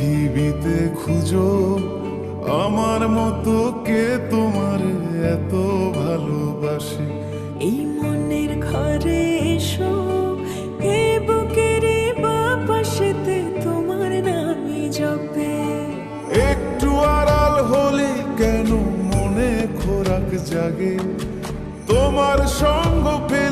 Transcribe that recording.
পৃথিবীতে খুঁজো আমার মতো কে তোমার এত ভালোবাসে। এই মনের ঘরে এসো, এ বুকের বাপাশেতে তোমার নামই জপে। একটু আড়াল হলে কেন মনে খোরাক জাগে, তোমার সঙ্গ পেলে